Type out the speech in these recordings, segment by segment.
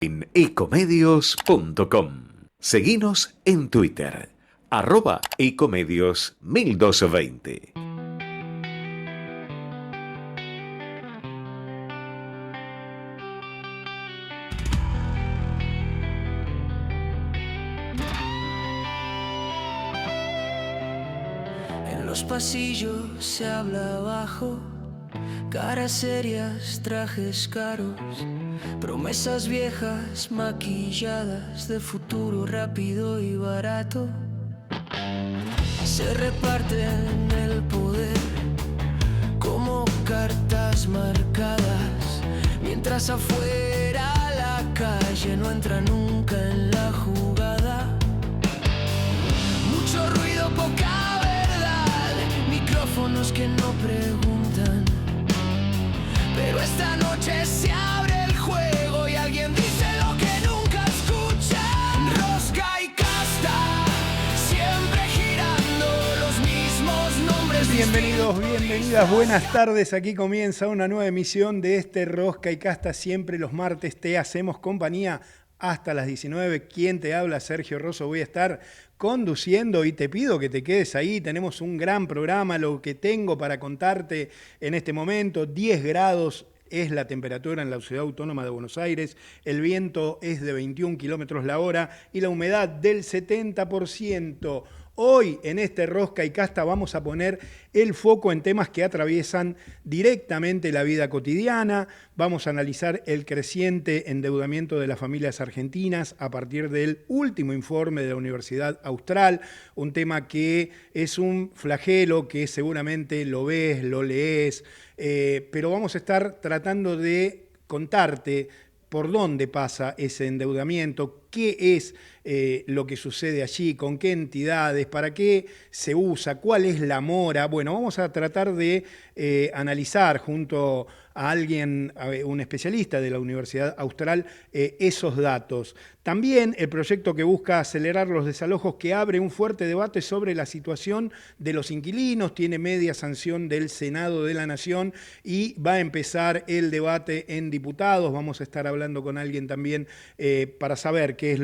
En ecomedios.com. Seguinos en Twitter, @ecomedios1220. En los pasillos se habla bajo, caras serias, trajes caros, promesas viejas maquilladas de futuro rápido y barato. Se reparten el poder como cartas marcadas, mientras afuera la calle no entra nunca en la jugada. Mucho ruido, poca verdad, micrófonos que no preguntan. Pero esta noche se abre el juego y alguien dice lo que nunca escucha. Rosca y casta, siempre girando los mismos nombres. Bienvenidos, bienvenidas, buenas tardes. Aquí comienza una nueva emisión de este Rosca y Casta. Siempre los martes te hacemos compañía hasta las 19. ¿Quién te habla? Sergio Rosso. Voy a estar conduciendo y te pido que te quedes ahí. Tenemos un gran programa. Lo que tengo para contarte en este momento: 10 grados es la temperatura en la Ciudad Autónoma de Buenos Aires, el viento es de 21 kilómetros la hora y la humedad del 70%. Hoy en este Rosca y Casta vamos a poner el foco en temas que atraviesan directamente la vida cotidiana. Vamos a analizar el creciente endeudamiento de las familias argentinas a partir del último informe de la Universidad Austral, un tema que es un flagelo que seguramente lo ves, lo lees, pero vamos a estar tratando de contarte por dónde pasa ese endeudamiento, qué es lo que sucede allí, con qué entidades, para qué se usa, cuál es la mora. Bueno, vamos a tratar de analizar junto a alguien, un especialista de la Universidad Austral, esos datos. También el proyecto que busca acelerar los desalojos, que abre un fuerte debate sobre la situación de los inquilinos, tiene media sanción del Senado de la Nación y va a empezar el debate en diputados. Vamos a estar hablando con alguien también para saber qué es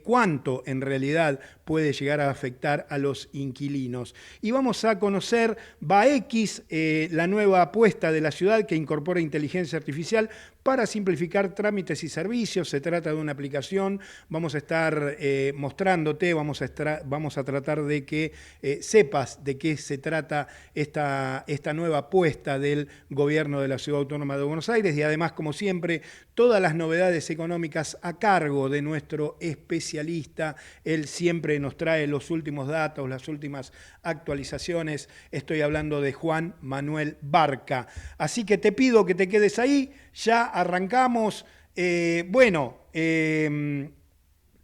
cuánto en realidad puede llegar a afectar a los inquilinos. Y vamos a conocer BAEX, la nueva apuesta de la ciudad que incorpora inteligencia artificial para simplificar trámites y servicios. Se trata de una aplicación. Vamos a estar mostrándote, vamos a tratar de que sepas de qué se trata esta nueva apuesta del gobierno de la Ciudad Autónoma de Buenos Aires, y además, como siempre, todas las novedades económicas a cargo de nuestro especialista. Él siempre nos trae los últimos datos, las últimas actualizaciones. Estoy hablando de Juan Manuel Barca. Así que te pido que te quedes ahí. Ya arrancamos.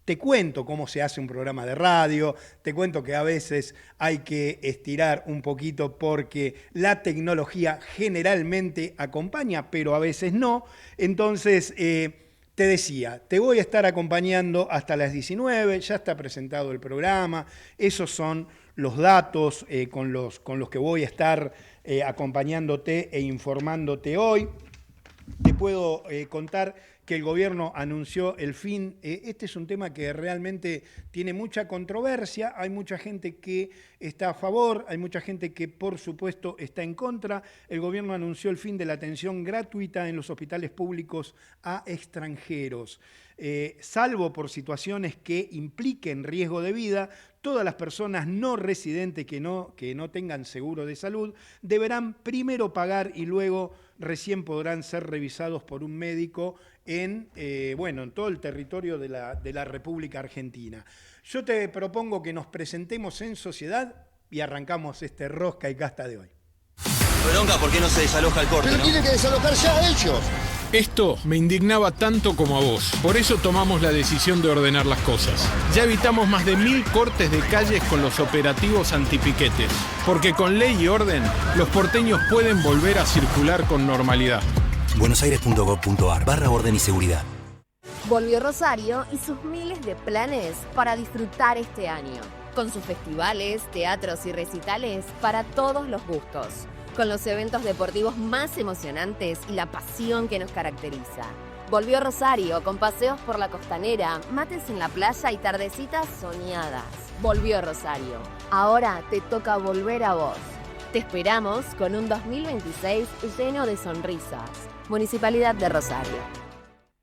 Te cuento cómo se hace un programa de radio, te cuento que a veces hay que estirar un poquito porque la tecnología generalmente acompaña, pero a veces no. Entonces, te decía, te voy a estar acompañando hasta las 19, ya está presentado el programa, esos son los datos con los que voy a estar acompañándote e informándote hoy. Te puedo contar que el gobierno anunció el fin. Este es un tema que realmente tiene mucha controversia. Hay mucha gente que está a favor, hay mucha gente que por supuesto está en contra. El gobierno anunció el fin de la atención gratuita en los hospitales públicos a extranjeros. Salvo por situaciones que impliquen riesgo de vida, todas las personas no residentes que no tengan seguro de salud deberán primero pagar y luego recién podrán ser revisados por un médico en todo el territorio de la República Argentina. Yo te propongo que nos presentemos en sociedad y arrancamos este Rosca y Casta de hoy. Bronca, ¿por qué no se desaloja el corte? Pero ¿no? tienen que desalojar ya ellos. Esto me indignaba tanto como a vos. Por eso tomamos la decisión de ordenar las cosas. Ya evitamos más de 1000 cortes de calles con los operativos antipiquetes. Porque con ley y orden, los porteños pueden volver a circular con normalidad. buenosaires.gov.ar/orden y seguridad. Volvió Rosario y sus miles de planes para disfrutar este año. Con sus festivales, teatros y recitales para todos los gustos. Con los eventos deportivos más emocionantes y la pasión que nos caracteriza. Volvió Rosario con paseos por la costanera, mates en la playa y tardecitas soñadas. Volvió Rosario. Ahora te toca volver a vos. Te esperamos con un 2026 lleno de sonrisas. Municipalidad de Rosario.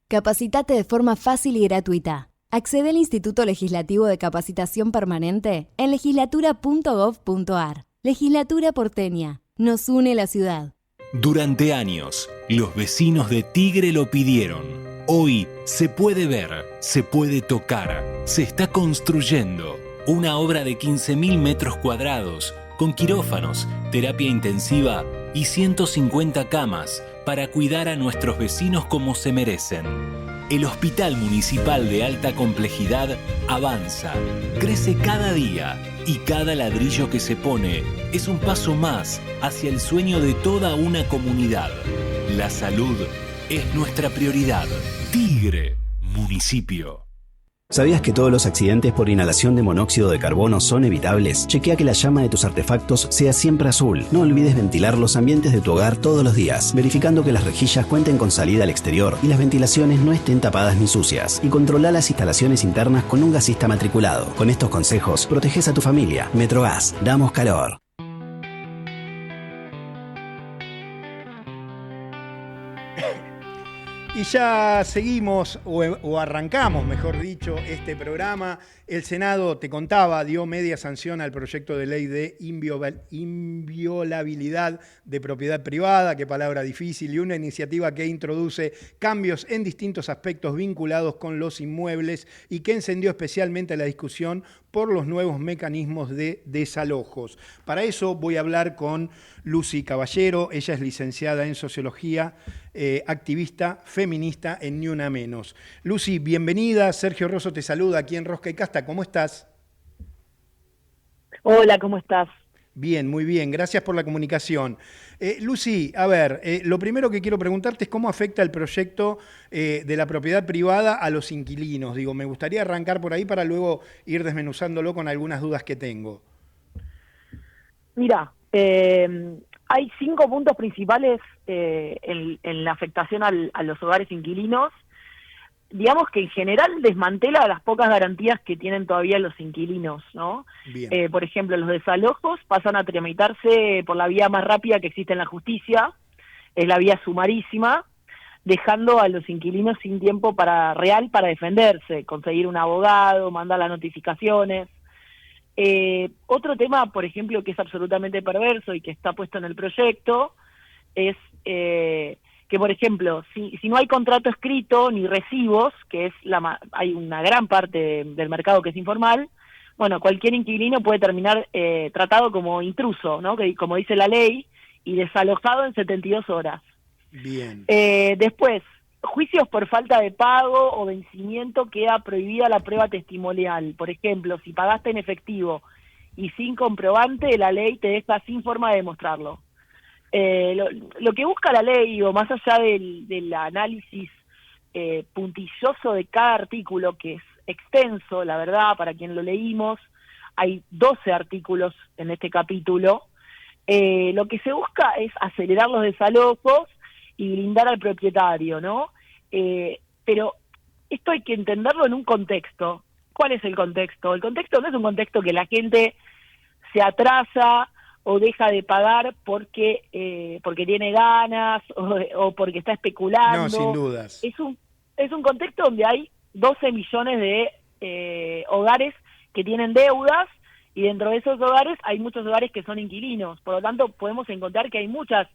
Capacitate de forma fácil y gratuita. Accede al Instituto Legislativo de Capacitación Permanente en legislatura.gov.ar. Legislatura porteña. Nos une la ciudad. Durante años, los vecinos de Tigre lo pidieron. Hoy se puede ver, se puede tocar, se está construyendo una obra de 15.000 metros cuadrados con quirófanos, terapia intensiva y 150 camas para cuidar a nuestros vecinos como se merecen. El Hospital Municipal de Alta Complejidad avanza, crece cada día y cada ladrillo que se pone es un paso más hacia el sueño de toda una comunidad. La salud es nuestra prioridad. Tigre, municipio. ¿Sabías que todos los accidentes por inhalación de monóxido de carbono son evitables? Chequea que la llama de tus artefactos sea siempre azul. No olvides ventilar los ambientes de tu hogar todos los días, verificando que las rejillas cuenten con salida al exterior y las ventilaciones no estén tapadas ni sucias. Y controla las instalaciones internas con un gasista matriculado. Con estos consejos, proteges a tu familia. Metrogas, damos calor. Y ya seguimos, o arrancamos, mejor dicho, este programa. El Senado, te contaba, dio media sanción al proyecto de ley de inviolabilidad de propiedad privada, qué palabra difícil, y una iniciativa que introduce cambios en distintos aspectos vinculados con los inmuebles y que encendió especialmente la discusión por los nuevos mecanismos de desalojos. Para eso voy a hablar con Lucy Caballero. Ella es licenciada en Sociología, activista feminista en Ni Una Menos. Lucy, bienvenida. Sergio Rosso te saluda aquí en Rosca y Casta. ¿Cómo estás? Hola, ¿cómo estás? Bien, muy bien. Gracias por la comunicación. Lucy, a ver, lo primero que quiero preguntarte es cómo afecta el proyecto de la propiedad privada a los inquilinos. Digo, me gustaría arrancar por ahí para luego ir desmenuzándolo con algunas dudas que tengo. Mira, hay 5 puntos principales en la afectación a los hogares inquilinos. Digamos que en general desmantela las pocas garantías que tienen todavía los inquilinos, ¿no? Por ejemplo, los desalojos pasan a tramitarse por la vía más rápida que existe en la justicia, es la vía sumarísima, dejando a los inquilinos sin tiempo real para defenderse, conseguir un abogado, mandar las notificaciones. Otro tema, por ejemplo, que es absolutamente perverso y que está puesto en el proyecto, es que, por ejemplo, si no hay contrato escrito ni recibos, que es hay una gran parte del mercado que es informal, bueno, cualquier inquilino puede terminar tratado como intruso, ¿no? Que, como dice la ley, y desalojado en 72 horas. Bien. Después, juicios por falta de pago o vencimiento, queda prohibida la prueba testimonial. Por ejemplo, si pagaste en efectivo y sin comprobante, la ley te deja sin forma de demostrarlo. Lo que busca la ley, o más allá del análisis puntilloso de cada artículo, que es extenso, la verdad, para quien lo leímos, hay 12 artículos en este capítulo, lo que se busca es acelerar los desalojos y blindar al propietario, ¿no? Pero esto hay que entenderlo en un contexto. ¿Cuál es el contexto? El contexto no es un contexto que la gente se atrasa o deja de pagar porque tiene ganas o porque está especulando. No, sin dudas. Es un contexto donde hay 12 millones de hogares que tienen deudas, y dentro de esos hogares hay muchos hogares que son inquilinos. Por lo tanto, podemos encontrar que hay muchas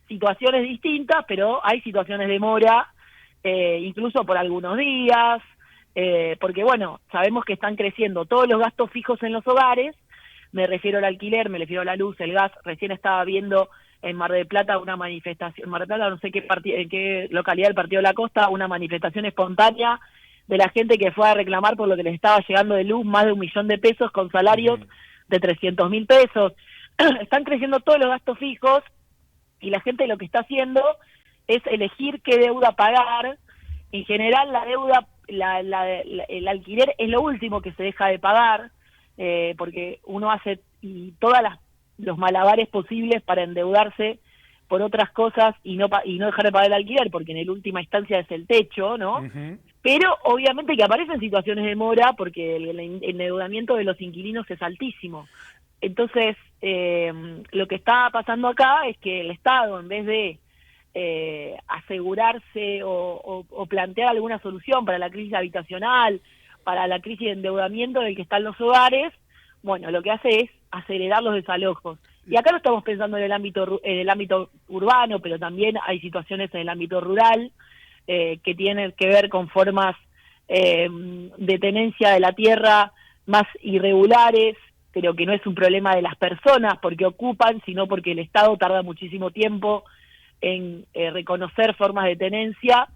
situaciones distintas, pero hay situaciones de mora, incluso por algunos días, porque bueno, sabemos que están creciendo todos los gastos fijos en los hogares. Me refiero al alquiler, me refiero a la luz, el gas. Recién estaba viendo en Mar del Plata una manifestación, Mar del Plata, no sé en qué localidad del Partido de la Costa, una manifestación espontánea de la gente que fue a reclamar por lo que les estaba llegando de luz, más de 1 millón de pesos con salarios de 300.000 pesos. Están creciendo todos los gastos fijos y la gente lo que está haciendo es elegir qué deuda pagar. En general la deuda, el alquiler es lo último que se deja de pagar, porque uno hace todas los malabares posibles para endeudarse por otras cosas y no dejar de pagar el alquiler, porque en última instancia es el techo, ¿no? Ujú. Pero obviamente que aparecen situaciones de mora porque el endeudamiento de los inquilinos es altísimo. Entonces, lo que está pasando acá es que el Estado, en vez de asegurarse o plantear alguna solución para la crisis habitacional, para la crisis de endeudamiento en el que están los hogares, bueno, lo que hace es acelerar los desalojos. Y acá no estamos pensando en el ámbito urbano, pero también hay situaciones en el ámbito rural que tienen que ver con formas de tenencia de la tierra más irregulares, pero que no es un problema de las personas porque ocupan, sino porque el Estado tarda muchísimo tiempo en reconocer formas de tenencia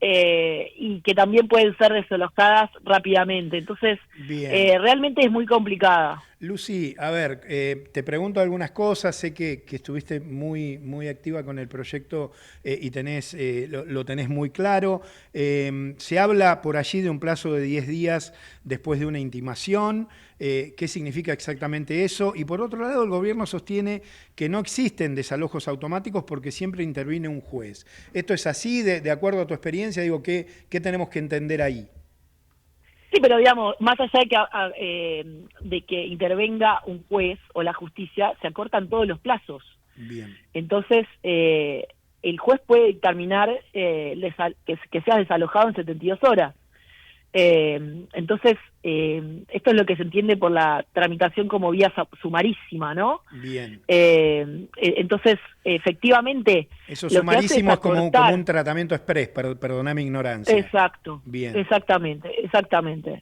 y que también pueden ser desalojadas rápidamente. Entonces, realmente es muy complicada. Lucy, a ver, te pregunto algunas cosas, sé que estuviste muy activa con el proyecto y lo tenés muy claro. Se habla por allí de un plazo de 10 días después de una intimación. ¿Qué significa exactamente eso? Y por otro lado, el gobierno sostiene que no existen desalojos automáticos porque siempre interviene un juez. ¿Esto es así? De acuerdo a tu experiencia, digo, ¿qué tenemos que entender ahí? Sí, pero digamos, más allá de que intervenga un juez o la justicia, se acortan todos los plazos. Bien. Entonces, el juez puede dictaminar que seas desalojado en 72 horas. Entonces, esto es lo que se entiende por la tramitación como vía sumarísima, ¿no? Bien. Entonces, efectivamente... Eso sumarísimo es como un tratamiento express, perdona mi ignorancia. Exacto. Bien. Exactamente.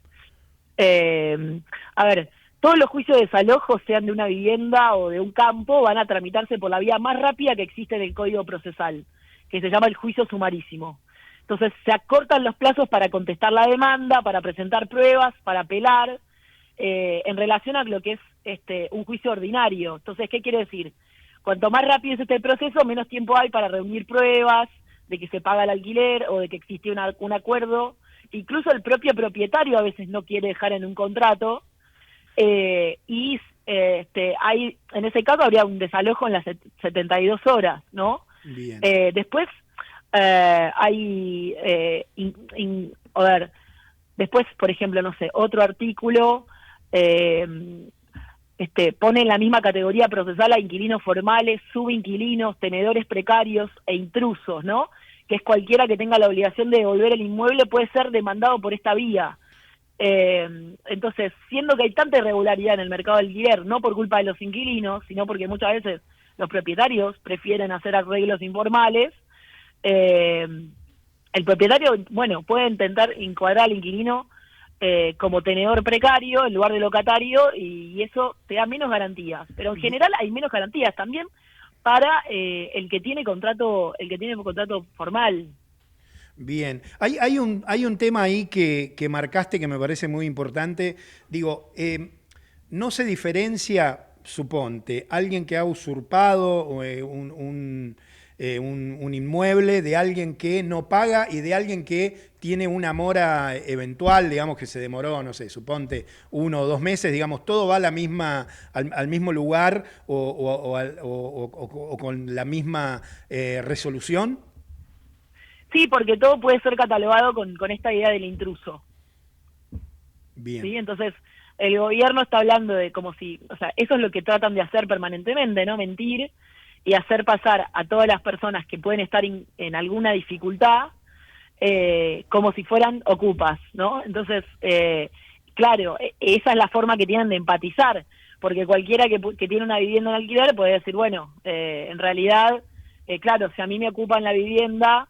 A ver, todos los juicios de desalojo, sean de una vivienda o de un campo, van a tramitarse por la vía más rápida que existe en el Código Procesal, que se llama el juicio sumarísimo. Entonces se acortan los plazos para contestar la demanda, para presentar pruebas, para apelar, en relación a lo que es un juicio ordinario. Entonces, ¿qué quiere decir? Cuanto más rápido es este proceso, menos tiempo hay para reunir pruebas de que se paga el alquiler o de que existió un acuerdo. Incluso el propio propietario a veces no quiere dejar en un contrato y hay, en ese caso habría un desalojo en las 72 horas, ¿no? Bien. Después después, por ejemplo, no sé, otro artículo pone en la misma categoría procesal a inquilinos formales, subinquilinos, tenedores precarios e intrusos, ¿no? Que es cualquiera que tenga la obligación de devolver el inmueble puede ser demandado por esta vía. Entonces, siendo que hay tanta irregularidad en el mercado del alquiler, no por culpa de los inquilinos, sino porque muchas veces los propietarios prefieren hacer arreglos informales, el propietario, bueno, puede intentar encuadrar al inquilino como tenedor precario en lugar de locatario y eso te da menos garantías. Pero en general hay menos garantías también para el que tiene contrato formal. Bien. Hay un tema ahí que marcaste que me parece muy importante. Digo, no se diferencia, suponte, alguien que ha usurpado un inmueble de alguien que no paga y de alguien que tiene una mora eventual, digamos que se demoró, no sé, suponte 1 o 2 meses, digamos, todo va a la misma, al mismo lugar o con la misma resolución. Sí, porque todo puede ser catalogado con esta idea del intruso. Bien. ¿Sí? Entonces, el gobierno está hablando de como si, o sea, eso es lo que tratan de hacer permanentemente, ¿no? Mentir y hacer pasar a todas las personas que pueden estar en alguna dificultad como si fueran ocupas, ¿no? Entonces, claro, esa es la forma que tienen de empatizar, porque cualquiera que tiene una vivienda en alquiler puede decir, bueno, en realidad, claro, si a mí me ocupan la vivienda,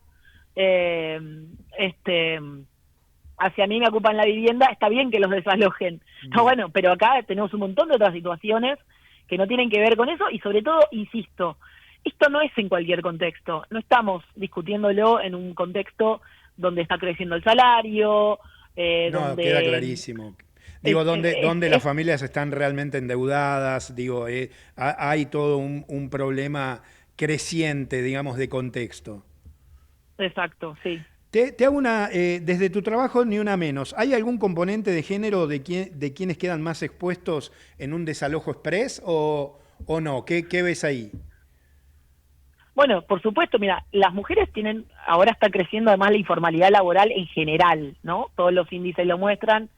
hacia mí me ocupan la vivienda, está bien que los desalojen. No, bueno, pero acá tenemos un montón de otras situaciones que no tienen que ver con eso y sobre todo, insisto, esto no es en cualquier contexto, no estamos discutiéndolo en un contexto donde está creciendo el salario, no, donde... queda clarísimo. Digo, donde las familias están realmente endeudadas, digo, hay todo un problema creciente, digamos, de contexto. Exacto, sí. Te hago una, desde tu trabajo ni una menos, ¿hay algún componente de género de quienes quedan más expuestos en un desalojo express o no? ¿Qué ves ahí? Bueno, por supuesto, mira, las mujeres ahora está creciendo además la informalidad laboral en general, ¿no? Todos los índices lo muestran,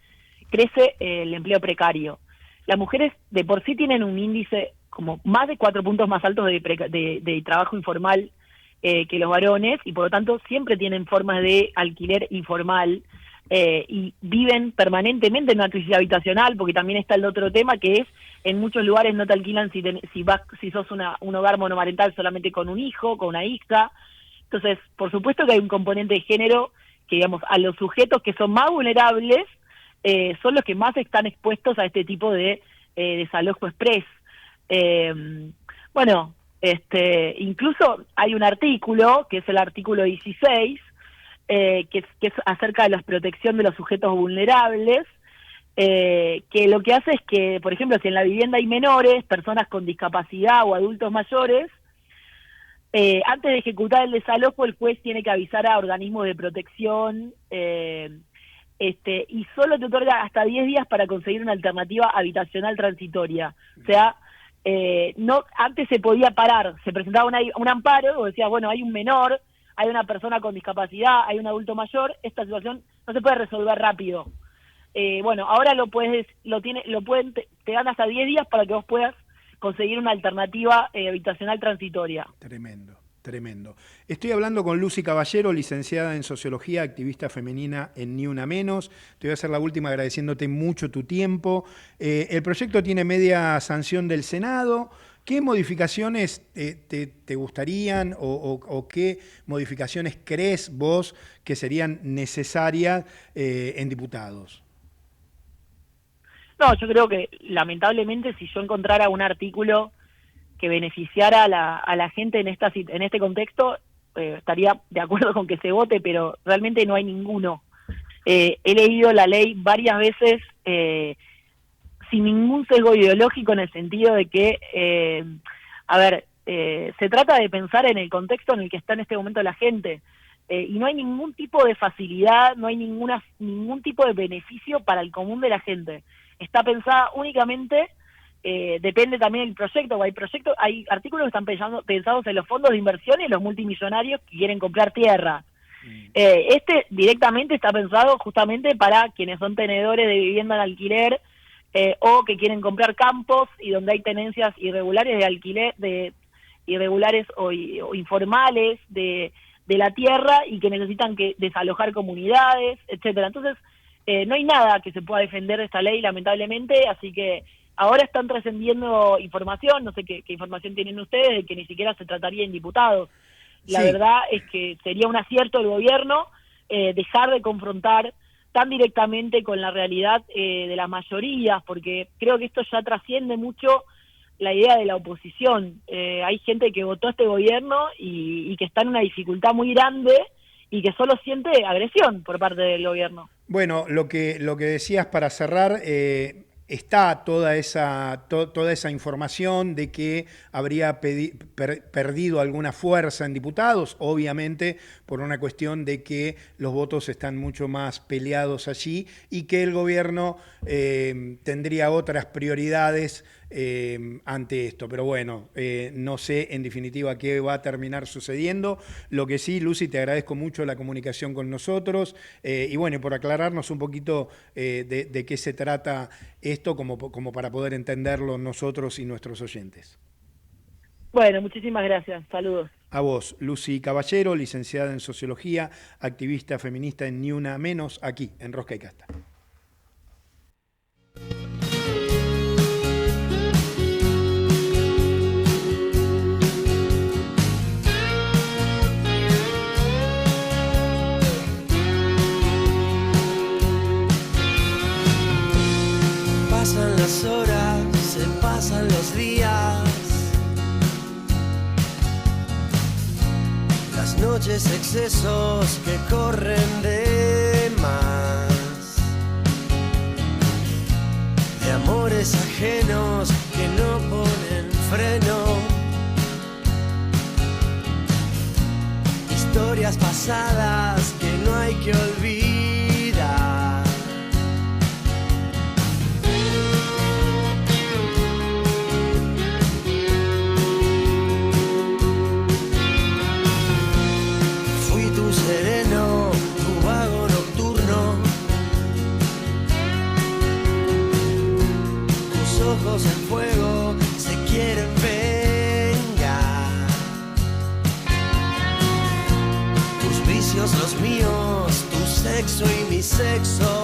crece el empleo precario. Las mujeres de por sí tienen un índice como más de 4 puntos más altos de trabajo informal que los varones, y por lo tanto siempre tienen formas de alquiler informal, y viven permanentemente en una crisis habitacional, porque también está el otro tema que es, en muchos lugares no te alquilan si sos un hogar monomarental solamente con un hijo, con una hija. Entonces, por supuesto que hay un componente de género que, digamos, a los sujetos que son más vulnerables son los que más están expuestos a este tipo de desalojo express. Bueno, incluso hay un artículo, que es el artículo 16, que es acerca de la protección de los sujetos vulnerables, que lo que hace es que, por ejemplo, si en la vivienda hay menores, personas con discapacidad o adultos mayores, antes de ejecutar el desalojo, el juez tiene que avisar a organismos de protección, y solo te otorga hasta 10 días para conseguir una alternativa habitacional transitoria. O sea, no, antes se podía parar, se presentaba un amparo, o decía, bueno, hay un menor, hay una persona con discapacidad, hay un adulto mayor, esta situación no se puede resolver rápido. Bueno, ahora te dan hasta 10 días para que vos puedas conseguir una alternativa habitacional transitoria. Tremendo, tremendo. Estoy hablando con Lucy Caballero, licenciada en Sociología, activista femenina en Ni Una Menos. Te voy a hacer la última agradeciéndote mucho tu tiempo. El proyecto tiene media sanción del Senado. ¿Qué modificaciones te gustarían o qué modificaciones crees vos que serían necesarias en diputados? No, yo creo que lamentablemente si yo encontrara un artículo que beneficiara a la gente en este contexto, estaría de acuerdo con que se vote, pero realmente no hay ninguno. He leído la ley varias veces sin ningún sesgo ideológico, en el sentido de que, se trata de pensar en el contexto en el que está en este momento la gente, y no hay ningún tipo de facilidad, no hay ningún tipo de beneficio para el común de la gente. Está pensada únicamente, depende también del proyecto, hay artículos que están pensados en los fondos de inversión y en los multimillonarios que quieren comprar tierra. Directamente está pensado justamente para quienes son tenedores de vivienda en alquiler, o que quieren comprar campos y donde hay tenencias irregulares de alquiler, irregulares o informales de la tierra, y que necesitan desalojar comunidades, etcétera. Entonces, no hay nada que se pueda defender de esta ley, lamentablemente, así que ahora están trascendiendo información, no sé qué información tienen ustedes, de que ni siquiera se trataría en diputados. La verdad es que sería un acierto del gobierno dejar de confrontar tan directamente con la realidad de las mayorías, porque creo que esto ya trasciende mucho la idea de la oposición. Hay gente que votó a este gobierno y que está en una dificultad muy grande y que solo siente agresión por parte del gobierno. Bueno, lo que decías para cerrar, está toda esa información de que habría perdido alguna fuerza en diputados, obviamente por una cuestión de que los votos están mucho más peleados allí y que el gobierno tendría otras prioridades ante esto. Pero bueno, no sé en definitiva qué va a terminar sucediendo. Lo que sí, Lucy, te agradezco mucho la comunicación con nosotros y bueno, por aclararnos un poquito de qué se trata esto, como para poder entenderlo nosotros y nuestros oyentes. Bueno, muchísimas gracias. Saludos. A vos, Lucy Caballero, licenciada en Sociología, activista feminista en Ni Una Menos, aquí en Rosca y Casta. Pasan las horas, se pasan los días, las noches excesos que corren de más, de amores ajenos que no ponen freno, historias pasadas que no hay que olvidar. ojos en fuego se quieren vengar. Tus vicios, los míos, tu sexo y mi sexo.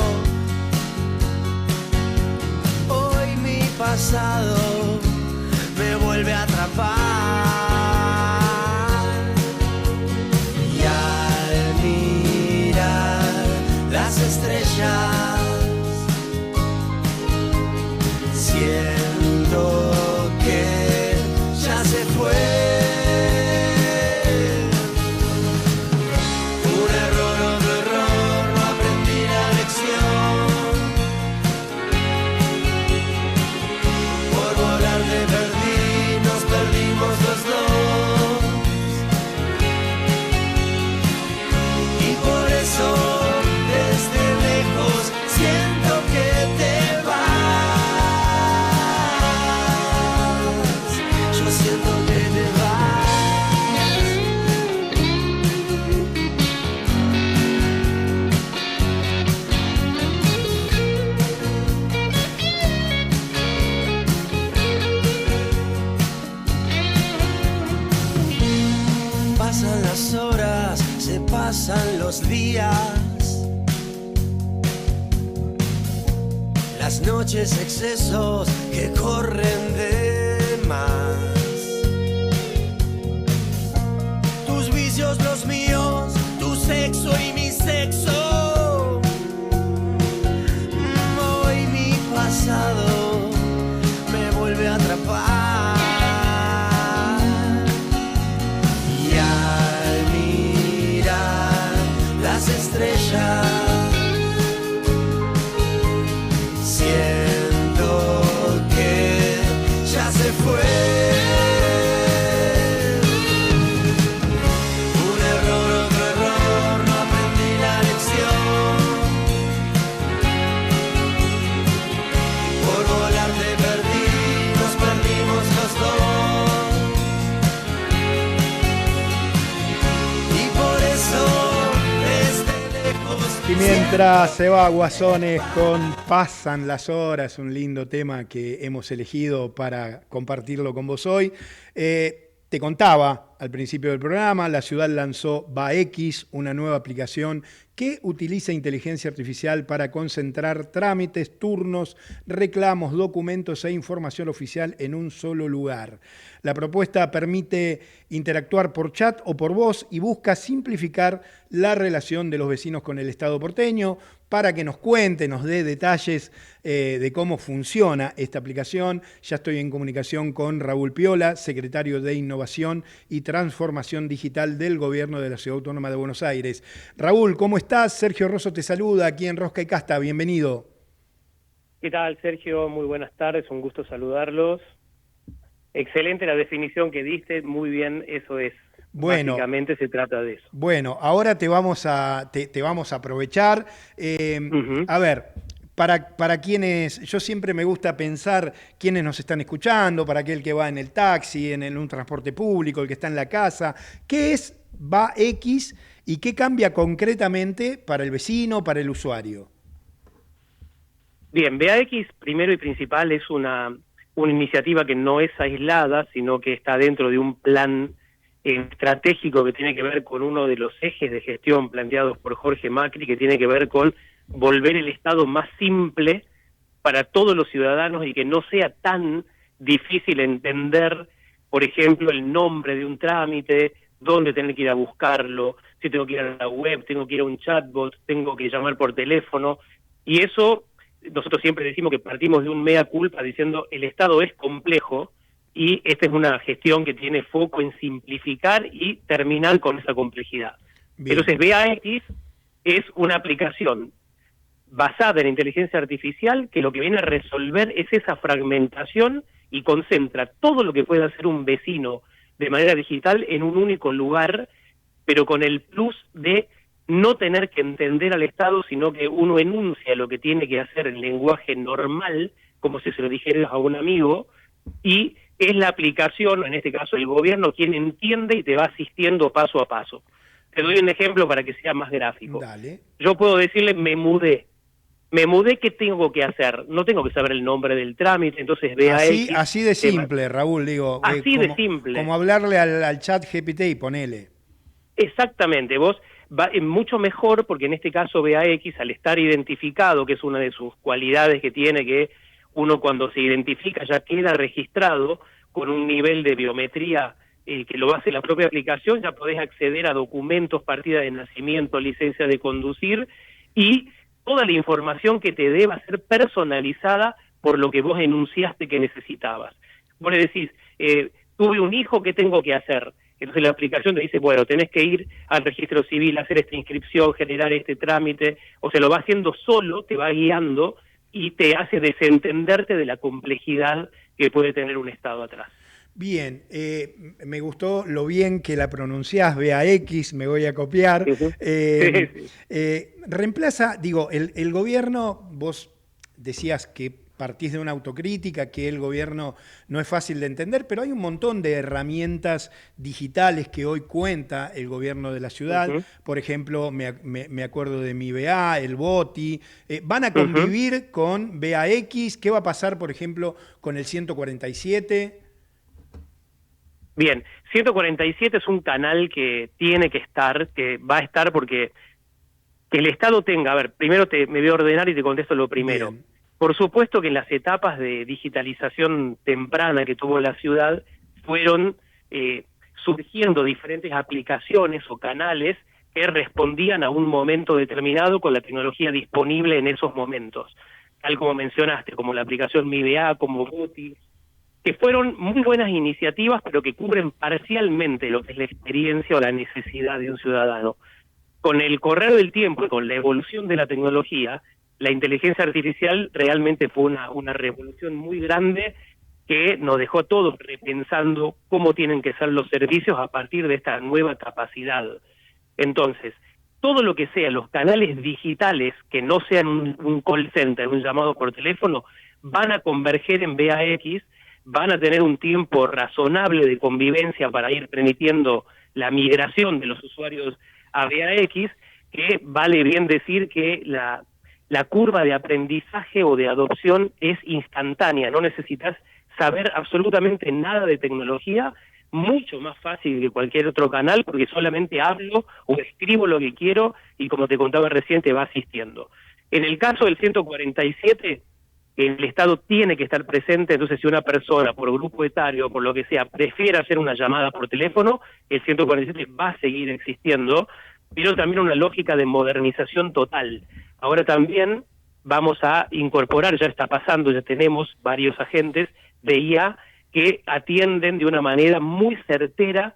Hoy mi pasado me vuelve a atrapar. Y al mirar las estrellas, siento que ya se fue. Un error, otro error, no aprendí la lección. Por volar te perdí, nos perdimos los dos. Y por eso desde lejos siento que te vas. Yo siento que te vas. Pasan las horas, se pasan los días. Las noches excesos que corren de más. Tus vicios, los míos, tu sexo y mi sexo. Hoy mi pasado me vuelve a atrapar. Y al mirar las estrellas, siento que ya se fue. Un error, otro error, no aprendí la lección. Por volar te perdí, nos perdimos los dos. Y por eso desde lejos. Y mientras se va Guasones con Pasan las horas, un lindo tema que hemos elegido para compartirlo con vos hoy. Te contaba al principio del programa, la ciudad lanzó VaX, una nueva aplicación que utiliza inteligencia artificial para concentrar trámites, turnos, reclamos, documentos e información oficial en un solo lugar. La propuesta permite interactuar por chat o por voz y busca simplificar la relación de los vecinos con el Estado porteño. Para que nos cuente, nos dé detalles de cómo funciona esta aplicación, ya estoy en comunicación con Raúl Piola, secretario de Innovación y Transformación Digital del Gobierno de la Ciudad Autónoma de Buenos Aires. Raúl, ¿cómo estás? Sergio Rosso te saluda aquí en Rosca y Casta, bienvenido. ¿Qué tal, Sergio? Muy buenas tardes, un gusto saludarlos. Excelente la definición que diste, muy bien, eso es. Bueno, básicamente se trata de eso. Bueno, ahora te vamos a aprovechar. A ver, para quienes, yo siempre me gusta pensar quiénes nos están escuchando, para aquel que va en el taxi, en un transporte público, el que está en la casa. ¿Qué es VaX y qué cambia concretamente para el vecino, para el usuario? Bien, VaX, primero y principal, es una iniciativa que no es aislada, sino que está dentro de un plan estratégico que tiene que ver con uno de los ejes de gestión planteados por Jorge Macri, que tiene que ver con volver el Estado más simple para todos los ciudadanos y que no sea tan difícil entender, por ejemplo, el nombre de un trámite, dónde tener que ir a buscarlo, si tengo que ir a la web, tengo que ir a un chatbot, tengo que llamar por teléfono. Y eso, nosotros siempre decimos que partimos de un mea culpa diciendo el Estado es complejo, y esta es una gestión que tiene foco en simplificar y terminar con esa complejidad. Bien. Entonces, VaX es una aplicación basada en inteligencia artificial que lo que viene a resolver es esa fragmentación y concentra todo lo que puede hacer un vecino de manera digital en un único lugar, pero con el plus de no tener que entender al Estado, sino que uno enuncia lo que tiene que hacer en lenguaje normal, como si se lo dijera a un amigo, y es la aplicación, en este caso el gobierno, quien entiende y te va asistiendo paso a paso. Te doy un ejemplo para que sea más gráfico. Dale. Yo puedo decirle, me mudé. me mudé, ¿qué tengo que hacer? No tengo que saber el nombre del trámite, entonces VAX... Así de simple, Raúl, digo. Así de simple. Como hablarle al chat GPT y ponele. Exactamente, vos va mucho mejor porque en este caso VAX, al estar identificado, que es una de sus cualidades que tiene, que uno cuando se identifica ya queda registrado con un nivel de biometría que lo hace la propia aplicación, ya podés acceder a documentos, partida de nacimiento, licencia de conducir, y toda la información que te dé va a ser personalizada por lo que vos enunciaste que necesitabas. Vos le decís, tuve un hijo, ¿qué tengo que hacer? Entonces la aplicación te dice, bueno, tenés que ir al registro civil, hacer esta inscripción, generar este trámite, o se lo va haciendo solo, te va guiando y te hace desentenderte de la complejidad que puede tener un Estado atrás. Bien, me gustó lo bien que la pronunciás, VAX, me voy a copiar. Reemplaza, digo, el gobierno, vos decías que partís de una autocrítica, que el gobierno no es fácil de entender, pero hay un montón de herramientas digitales que hoy cuenta el gobierno de la ciudad. Por ejemplo, me acuerdo de Mi BA, el BOTI. ¿Van a convivir con VAX? ¿Qué va a pasar, por ejemplo, con el 147? Bien, 147 es un canal que tiene que estar, que va a estar porque que el Estado tenga, a ver, primero me voy a ordenar y te contesto lo primero. Bien. Por supuesto que en las etapas de digitalización temprana que tuvo la ciudad fueron surgiendo diferentes aplicaciones o canales que respondían a un momento determinado con la tecnología disponible en esos momentos, tal como mencionaste, como la aplicación Mi BA, como BOTI, que fueron muy buenas iniciativas, pero que cubren parcialmente lo que es la experiencia o la necesidad de un ciudadano. Con el correr del tiempo y con la evolución de la tecnología, la inteligencia artificial realmente fue una revolución muy grande que nos dejó a todos repensando cómo tienen que ser los servicios a partir de esta nueva capacidad. Entonces, todo lo que sea los canales digitales que no sean un call center, un llamado por teléfono, van a converger en VAX, van a tener un tiempo razonable de convivencia para ir permitiendo la migración de los usuarios a VAX, que vale bien decir que la curva de aprendizaje o de adopción es instantánea, no necesitas saber absolutamente nada de tecnología, mucho más fácil que cualquier otro canal, porque solamente hablo o escribo lo que quiero y como te contaba recién te va asistiendo. En el caso del 147, el Estado tiene que estar presente, entonces si una persona por grupo etario o por lo que sea prefiere hacer una llamada por teléfono, el 147 va a seguir existiendo, pero también una lógica de modernización total. Ahora también vamos a incorporar, ya está pasando, ya tenemos varios agentes de IA que atienden de una manera muy certera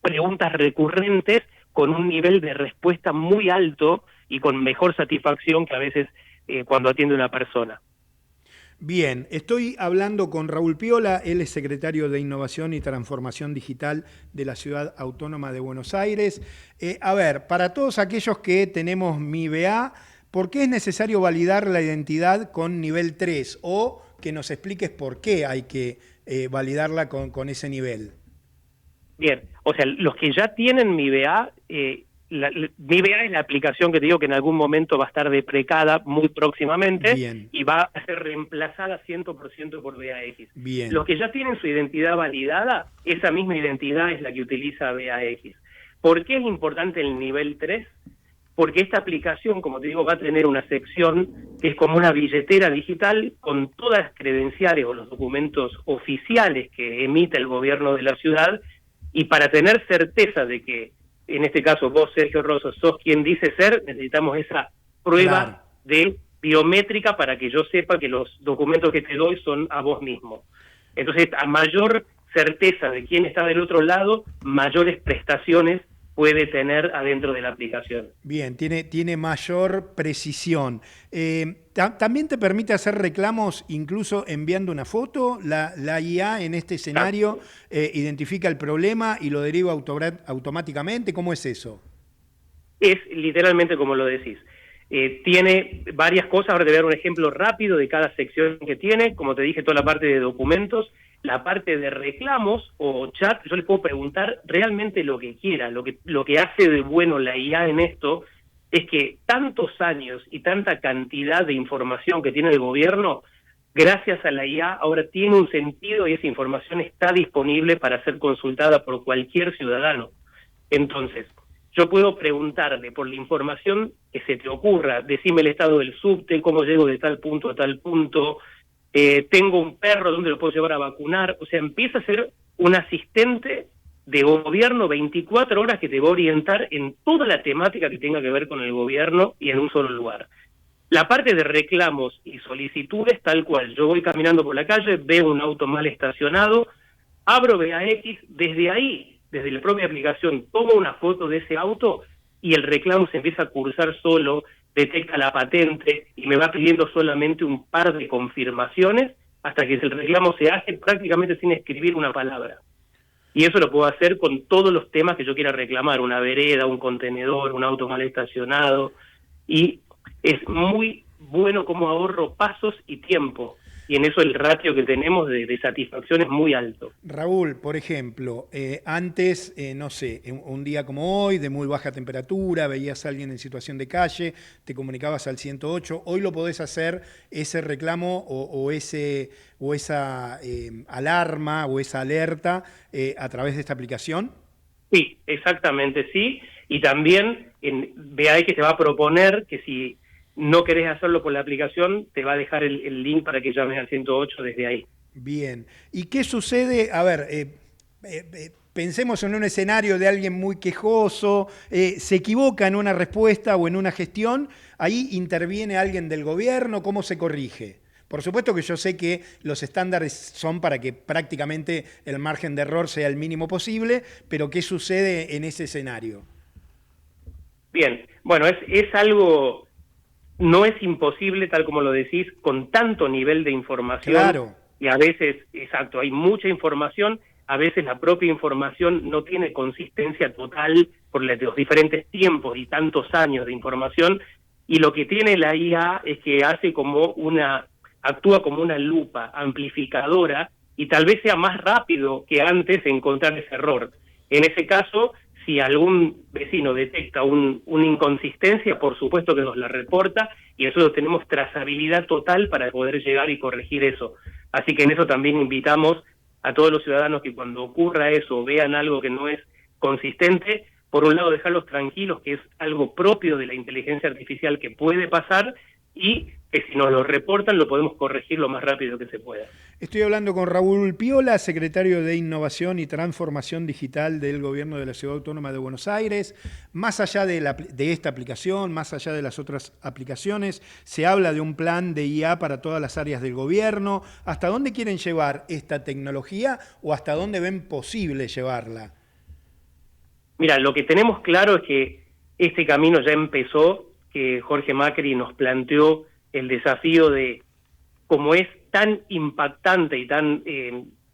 preguntas recurrentes con un nivel de respuesta muy alto y con mejor satisfacción que a veces cuando atiende una persona. Bien, estoy hablando con Raúl Piola, él es secretario de Innovación y Transformación Digital de la Ciudad Autónoma de Buenos Aires. A ver, para todos aquellos que tenemos Mi BA, ¿por qué es necesario validar la identidad con nivel 3? O que nos expliques por qué hay que validarla con ese nivel. Bien, o sea, los que ya tienen Mi BA... Mi BA es la aplicación que te digo que en algún momento va a estar deprecada muy próximamente. Bien. Y va a ser reemplazada 100% por VAX. Bien. Los que ya tienen su identidad validada, esa misma identidad es la que utiliza VAX. ¿Por qué es importante el nivel 3? Porque esta aplicación, como te digo, va a tener una sección que es como una billetera digital con todas las credenciales o los documentos oficiales que emite el gobierno de la ciudad, y para tener certeza de que en este caso vos, Sergio Rosso, sos quien dice ser, necesitamos esa prueba de biométrica para que yo sepa que los documentos que te doy son a vos mismo. Entonces, a mayor certeza de quién está del otro lado, mayores prestaciones puede tener adentro de la aplicación. Bien, tiene mayor precisión. ¿También te permite hacer reclamos incluso enviando una foto? ¿La IA en este escenario identifica el problema y lo deriva automáticamente? ¿Cómo es eso? Es literalmente como lo decís. Tiene varias cosas, ahora te voy a dar un ejemplo rápido de cada sección que tiene. Como te dije, toda la parte de documentos, la parte de reclamos o chat, yo le puedo preguntar realmente lo que quiera. Lo que hace de bueno la IA en esto es que tantos años y tanta cantidad de información que tiene el gobierno, gracias a la IA, ahora tiene un sentido y esa información está disponible para ser consultada por cualquier ciudadano. Entonces, yo puedo preguntarle por la información que se te ocurra, decime el estado del subte, cómo llego de tal punto a tal punto, tengo un perro, ¿dónde lo puedo llevar a vacunar? O sea, empieza a ser un asistente de gobierno 24 horas que te va a orientar en toda la temática que tenga que ver con el gobierno y en un solo lugar. La parte de reclamos y solicitudes, tal cual, yo voy caminando por la calle, veo un auto mal estacionado, abro BAX, desde ahí, desde la propia aplicación, tomo una foto de ese auto y el reclamo se empieza a cursar solo, detecta la patente y me va pidiendo solamente un par de confirmaciones hasta que el reclamo se hace prácticamente sin escribir una palabra. Y eso lo puedo hacer con todos los temas que yo quiera reclamar, una vereda, un contenedor, un auto mal estacionado, y es muy bueno como ahorro pasos y tiempo, y en eso el ratio que tenemos de satisfacción es muy alto. Raúl, por ejemplo, antes, no sé, un día como hoy, de muy baja temperatura, veías a alguien en situación de calle, te comunicabas al 108, hoy lo podés hacer, ese reclamo o esa alarma o esa alerta a través de esta aplicación. Sí, exactamente, sí, y también veáis que te va a proponer que si no querés hacerlo por la aplicación, te va a dejar el link para que llames al 108 desde ahí. Bien. ¿Y qué sucede? A ver, pensemos en un escenario de alguien muy quejoso, se equivoca en una respuesta o en una gestión, ahí interviene alguien del gobierno, ¿cómo se corrige? Por supuesto que yo sé que los estándares son para que prácticamente el margen de error sea el mínimo posible, pero ¿qué sucede en ese escenario? Bien, bueno, es algo... No es imposible, tal como lo decís, con tanto nivel de información. Claro. Y a veces, exacto, hay mucha información, a veces la propia información no tiene consistencia total por los diferentes tiempos y tantos años de información, y lo que tiene la IA es que actúa como una lupa amplificadora y tal vez sea más rápido que antes encontrar ese error. En ese caso, si algún vecino detecta una inconsistencia, por supuesto que nos la reporta y nosotros tenemos trazabilidad total para poder llegar y corregir eso. Así que en eso también invitamos a todos los ciudadanos que cuando ocurra eso, vean algo que no es consistente, por un lado dejarlos tranquilos, que es algo propio de la inteligencia artificial que puede pasar, y que si nos lo reportan lo podemos corregir lo más rápido que se pueda. Estoy hablando con Raúl Piola, secretario de Innovación y Transformación Digital del Gobierno de la Ciudad Autónoma de Buenos Aires. Más allá de esta aplicación, más allá de las otras aplicaciones, se habla de un plan de IA para todas las áreas del gobierno. ¿Hasta dónde quieren llevar esta tecnología o hasta dónde ven posible llevarla? Mira, lo que tenemos claro es que este camino ya empezó, que Jorge Macri nos planteó el desafío de cómo es tan impactante y tan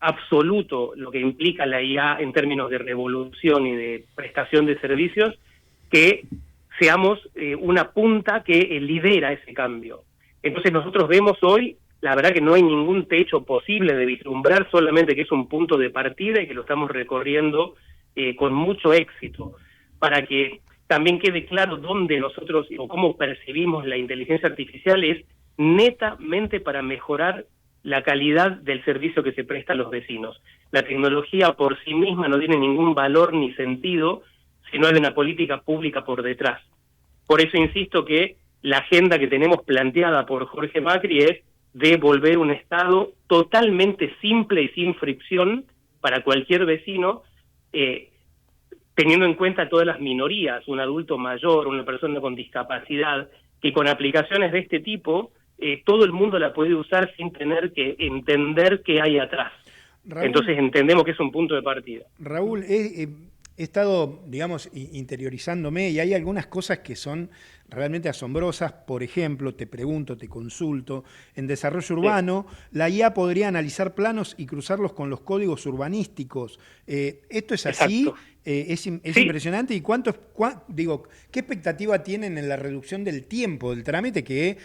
absoluto lo que implica la IA en términos de revolución y de prestación de servicios, que seamos una punta que lidera ese cambio. Entonces nosotros vemos hoy, la verdad que no hay ningún techo posible de vislumbrar, solamente que es un punto de partida y que lo estamos recorriendo con mucho éxito, para que también quede claro dónde nosotros o cómo percibimos la inteligencia artificial es netamente para mejorar la calidad del servicio que se presta a los vecinos. La tecnología por sí misma no tiene ningún valor ni sentido si no hay una política pública por detrás. Por eso insisto que la agenda que tenemos planteada por Jorge Macri es de volver un Estado totalmente simple y sin fricción para cualquier vecino, teniendo en cuenta todas las minorías, un adulto mayor, una persona con discapacidad, que con aplicaciones de este tipo todo el mundo la puede usar sin tener que entender qué hay atrás. Raúl, entonces entendemos que es un punto de partida. Raúl, he estado, digamos, interiorizándome y hay algunas cosas que son realmente asombrosas. Por ejemplo, te pregunto, te consulto, en desarrollo urbano, la IA podría analizar planos y cruzarlos con los códigos urbanísticos. ¿Esto es así? Exacto. ¿Es impresionante? ¿Y qué expectativa tienen en la reducción del tiempo del trámite? Que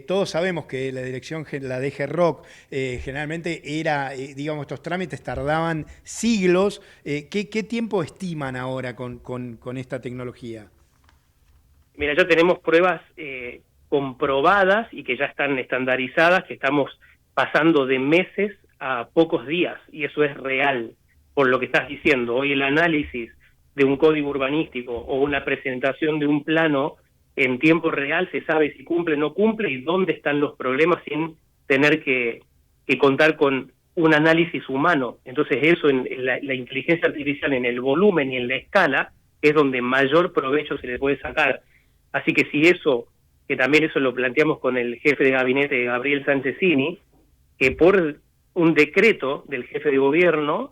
todos sabemos que la DG ROC, generalmente era, digamos, estos trámites tardaban siglos. ¿Qué tiempo estiman ahora con esta tecnología? Mira, ya tenemos pruebas comprobadas y que ya están estandarizadas, que estamos pasando de meses a pocos días, y eso es real, por lo que estás diciendo. Hoy el análisis de un código urbanístico o una presentación de un plano en tiempo real se sabe si cumple o no cumple y dónde están los problemas sin tener que contar con un análisis humano. Entonces eso, en la inteligencia artificial, en el volumen y en la escala, es donde mayor provecho se le puede sacar. Así que si eso, que también eso lo planteamos con el jefe de gabinete, Gabriel Sanchezini, que por un decreto del jefe de gobierno,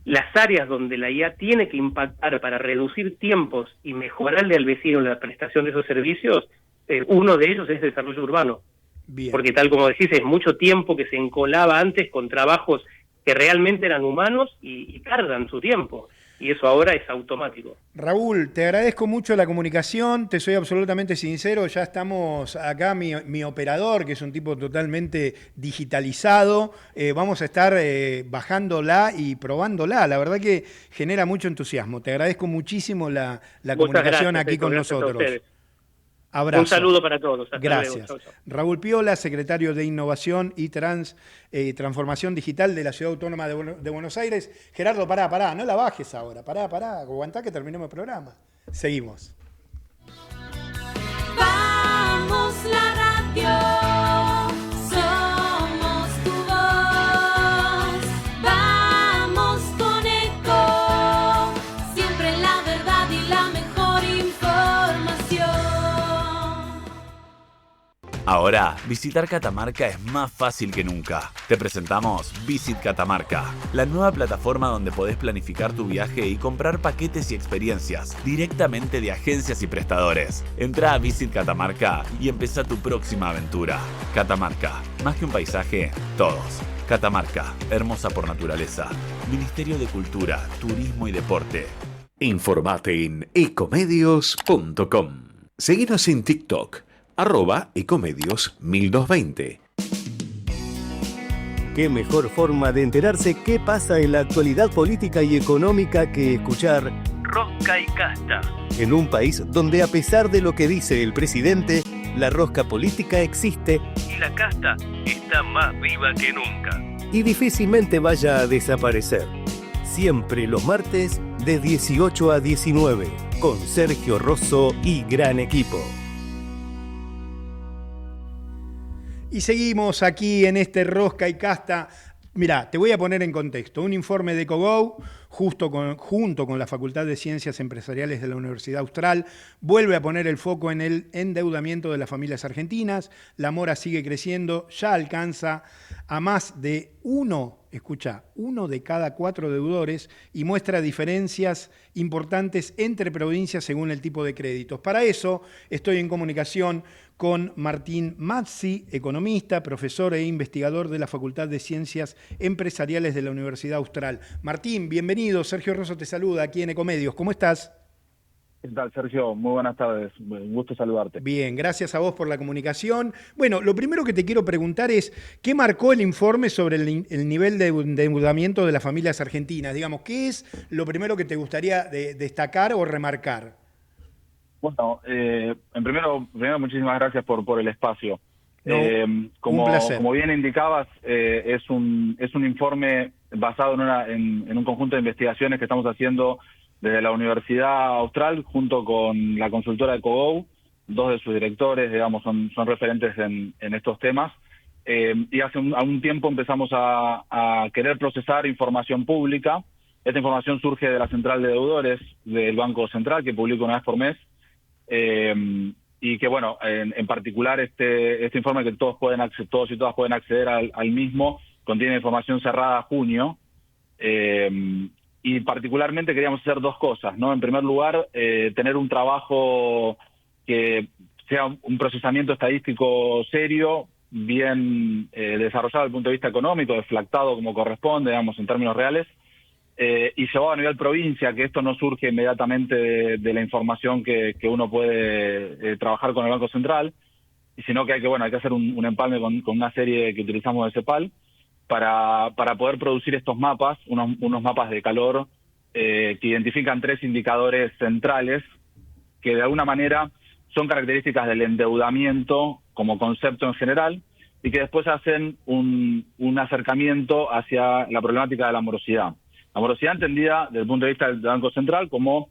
las áreas donde la IA tiene que impactar para reducir tiempos y mejorarle al vecino la prestación de esos servicios, uno de ellos es desarrollo urbano. Bien. Porque tal como decís, es mucho tiempo que se encolaba antes con trabajos que realmente eran humanos y tardan su tiempo. Y eso ahora es automático. Raúl, te agradezco mucho la comunicación, te soy absolutamente sincero, ya estamos acá, mi operador, que es un tipo totalmente digitalizado, vamos a estar bajándola y probándola, la verdad que genera mucho entusiasmo. Te agradezco muchísimo la comunicación aquí con nosotros. Abrazo. Un saludo para todos. Hasta Gracias. Luego. Chau, chau. Raúl Piola, secretario de Innovación y Transformación Digital de la Ciudad Autónoma de Buenos Aires. Gerardo, pará, no la bajes ahora. Pará, aguantá que terminemos el programa. Seguimos. Vamos la radio, somos tu voz. Vamos con Eco, siempre la verdad y la mejor información. Ahora, visitar Catamarca es más fácil que nunca. Te presentamos Visit Catamarca, la nueva plataforma donde podés planificar tu viaje y comprar paquetes y experiencias directamente de agencias y prestadores. Entrá a Visit Catamarca y empezá tu próxima aventura. Catamarca, más que un paisaje, todos. Catamarca, hermosa por naturaleza. Ministerio de Cultura, Turismo y Deporte. Informate en ecomedios.com. Seguinos en TikTok, @ecomedios1220. Qué mejor forma de enterarse qué pasa en la actualidad política y económica que escuchar Rosca y Casta. en un país donde, a pesar de lo que dice el presidente, la rosca política existe Y la casta está más viva que nunca. y difícilmente vaya a desaparecer. Siempre los martes de 18 a 19 con Sergio Rosso y gran equipo. Y seguimos aquí en este Rosca y Casta. Mirá, te voy a poner en contexto. Un informe de EcoGo, junto con la Facultad de Ciencias Empresariales de la Universidad Austral, vuelve a poner el foco en el endeudamiento de las familias argentinas. La mora sigue creciendo, ya alcanza a más de uno de cada 4 deudores y muestra diferencias importantes entre provincias según el tipo de créditos. Para eso estoy en comunicación con Martín Mazzi, economista, profesor e investigador de la Facultad de Ciencias Empresariales de la Universidad Austral. Martín, bienvenido. Sergio Rosso te saluda aquí en Ecomedios. ¿Cómo estás? ¿Qué tal, Sergio? Muy buenas tardes. Un gusto saludarte. Bien, gracias a vos por la comunicación. Bueno, lo primero que te quiero preguntar es, ¿qué marcó el informe sobre el nivel de endeudamiento de las familias argentinas? Digamos, ¿qué es lo primero que te gustaría destacar o remarcar? Bueno, primero, muchísimas gracias por el espacio. No, un placer. Como bien indicabas, es un informe basado en un conjunto de investigaciones que estamos haciendo desde la Universidad Austral junto con la consultora EcoGo. 2 de sus directores, digamos, son referentes en estos temas. Y hace un tiempo empezamos a querer procesar información pública. Esta información surge de la Central de Deudores del Banco Central, que publica una vez por mes. Y que, bueno, en particular este informe que todos y todas pueden acceder al mismo, contiene información cerrada a junio. Y particularmente queríamos hacer 2 cosas, ¿no? En primer lugar, tener un trabajo que sea un procesamiento estadístico serio, bien desarrollado desde el punto de vista económico, deflactado como corresponde, digamos, en términos reales, y llevado a nivel provincia, que esto no surge inmediatamente de la información que uno puede trabajar con el Banco Central, sino que hay que hacer un empalme con una serie que utilizamos de CEPAL, para poder producir estos mapas, unos mapas de calor que identifican 3 indicadores centrales que de alguna manera son características del endeudamiento como concepto en general y que después hacen un acercamiento hacia la problemática de la morosidad. La morosidad entendida desde el punto de vista del Banco Central como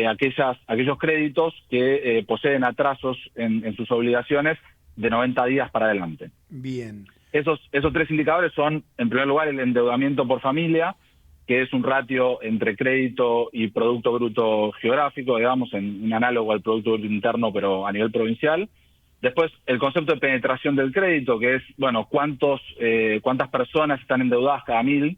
aquellos créditos que poseen atrasos en sus obligaciones de 90 días para adelante. Bien. Esos tres indicadores son, en primer lugar, el endeudamiento por familia, que es un ratio entre crédito y Producto Bruto Geográfico, digamos, en un análogo al Producto Bruto Interno, pero a nivel provincial. Después, el concepto de penetración del crédito, que es, bueno, cuántas personas están endeudadas cada 1000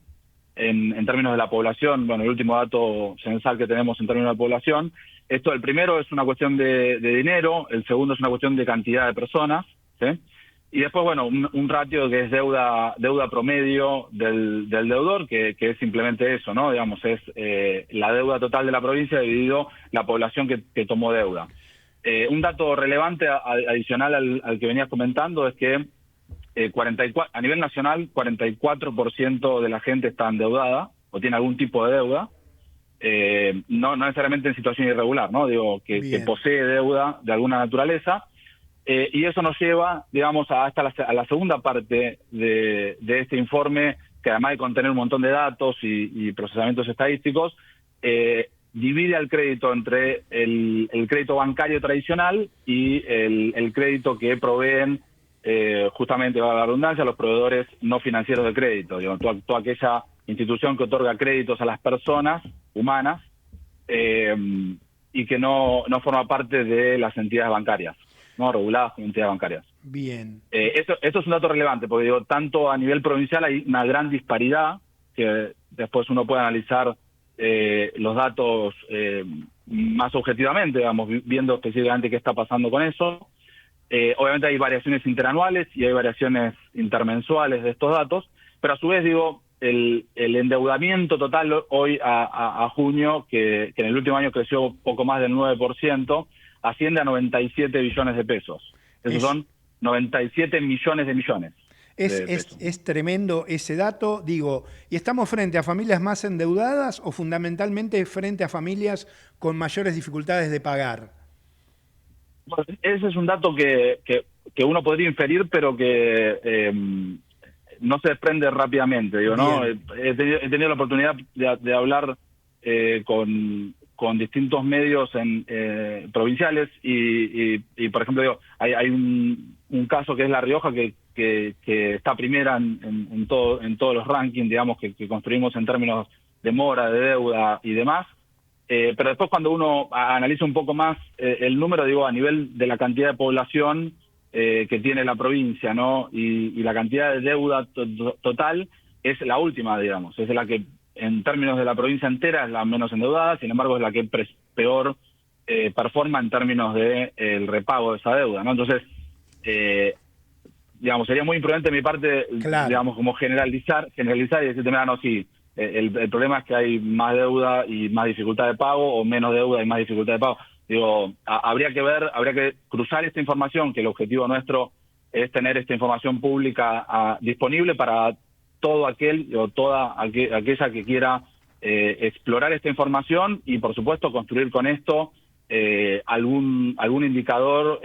en términos de la población. Bueno, el último dato censal que tenemos en términos de población. Esto, el primero es una cuestión de dinero, el segundo es una cuestión de cantidad de personas, ¿sí? Y después, bueno, un ratio que es deuda promedio del deudor, que es simplemente eso, ¿no? Digamos, es la deuda total de la provincia dividido la población que tomó deuda. Un dato relevante adicional al que venías comentando es que 44, a nivel nacional, 44% de la gente está endeudada o tiene algún tipo de deuda, no necesariamente en situación irregular, ¿no? Digo, que posee deuda de alguna naturaleza. Y eso nos lleva, digamos, hasta a la segunda parte de este informe, que además de contener un montón de datos y procesamientos estadísticos, divide al crédito entre el crédito bancario tradicional y el crédito que proveen, justamente, va a la redundancia, los proveedores no financieros de crédito. Digo, toda aquella institución que otorga créditos a las personas humanas y que no forma parte de las entidades bancarias, no reguladas como entidades bancarias. Bien. Esto es un dato relevante, porque digo, tanto a nivel provincial hay una gran disparidad, que después uno puede analizar los datos más objetivamente, digamos, viendo específicamente qué está pasando con eso. Obviamente hay variaciones interanuales y hay variaciones intermensuales de estos datos, pero a su vez, digo, el endeudamiento total hoy a junio, que en el último año creció poco más del 9%, asciende a 97 billones de pesos. Esos son 97 millones de millones. Es tremendo ese dato, digo, ¿y estamos frente a familias más endeudadas o fundamentalmente frente a familias con mayores dificultades de pagar? Bueno, ese es un dato que uno podría inferir, pero que no se desprende rápidamente, digo, ¿no? He tenido la oportunidad de hablar con distintos medios provinciales y por ejemplo, digo, hay un caso que es La Rioja que está primera en todos los rankings, digamos, que construimos en términos de mora, de deuda y demás. Pero después, cuando uno analiza un poco más el número, digo, a nivel de la cantidad de población que tiene la provincia, ¿no? Y la cantidad de deuda total es la última, digamos, es la que en términos de la provincia entera es la menos endeudada, sin embargo es la que peor performa en términos de el repago de esa deuda, ¿no? Entonces, digamos, sería muy imprudente de mi parte, digamos, como generalizar y decirte, mira, no, sí, el problema es que hay más deuda y más dificultad de pago, o menos deuda y más dificultad de pago. Digo, habría que cruzar esta información, que el objetivo nuestro es tener esta información pública disponible para todo aquel o toda aquella que quiera explorar esta información y, por supuesto, construir con esto algún indicador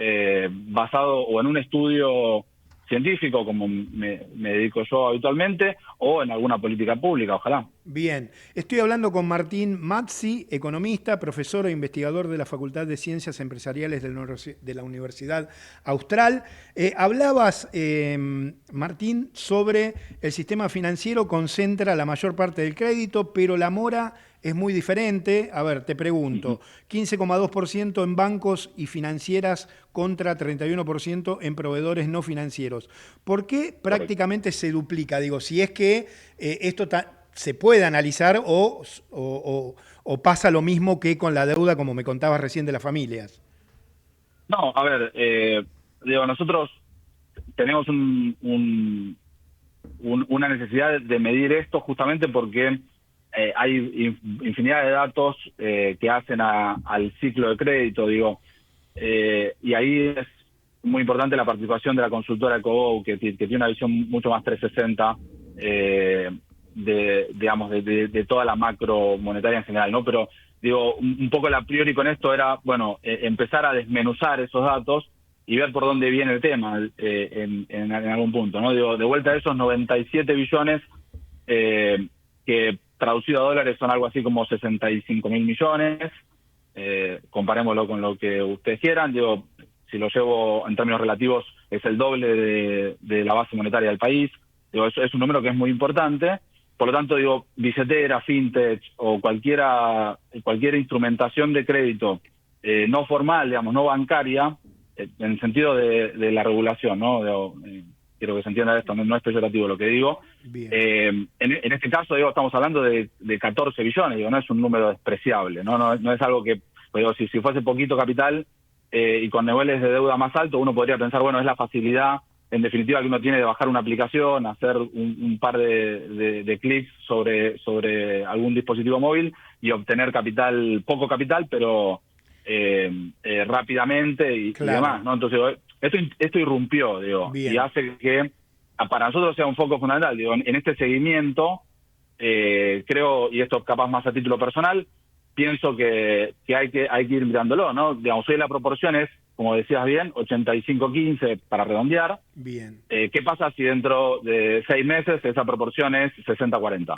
basado o en un estudio científico, como me dedico yo habitualmente, o en alguna política pública, ojalá. Bien, estoy hablando con Martín Mazzi, economista, profesor e investigador de la Facultad de Ciencias Empresariales de la Universidad Austral. Hablabas, Martín, sobre el sistema financiero concentra la mayor parte del crédito, pero la mora es muy diferente. A ver, te pregunto, 15,2% en bancos y financieras contra 31% en proveedores no financieros. ¿Por qué prácticamente se duplica? Digo, si es que esto se puede analizar o pasa lo mismo que con la deuda, como me contabas recién, de las familias. No, a ver, digo, nosotros tenemos una necesidad de medir esto justamente porque hay infinidad de datos que hacen al ciclo de crédito, digo, y ahí es muy importante la participación de la consultora EcoGo, que tiene una visión mucho más 360 de toda la macro monetaria en general, ¿no? Pero digo, un poco la priori con esto era, bueno, empezar a desmenuzar esos datos y ver por dónde viene el tema en algún punto, ¿no? Digo, de vuelta a esos 97 billones, que traducido a dólares son algo así como 65.000 millones, comparémoslo con lo que ustedes quieran, digo, si lo llevo en términos relativos es el doble de la base monetaria del país, digo, es un número que es muy importante. Por lo tanto, digo, billetera, fintech o cualquier instrumentación de crédito no formal, digamos, no bancaria, en el sentido de la regulación, ¿no? Quiero que se entienda esto, no es peyorativo lo que digo. En este caso, digo, estamos hablando de 14 billones, digo, no es un número despreciable, no es algo que, digo, si fuese poquito capital y con niveles de deuda más altos, uno podría pensar, bueno, es la facilidad en definitiva que uno tiene de bajar una aplicación, hacer un par de clics sobre algún dispositivo móvil y obtener poco capital, pero rápidamente y demás, ¿no? Entonces, esto irrumpió, digo, y hace que para nosotros sea un foco fundamental, digo, en este seguimiento, creo, y esto capaz más a título personal, pienso que hay que ir mirándolo, ¿no? Digamos, hoy la proporción es, como decías bien, 85-15 para redondear. Bien. ¿Qué pasa si dentro de 6 meses esa proporción es 60-40?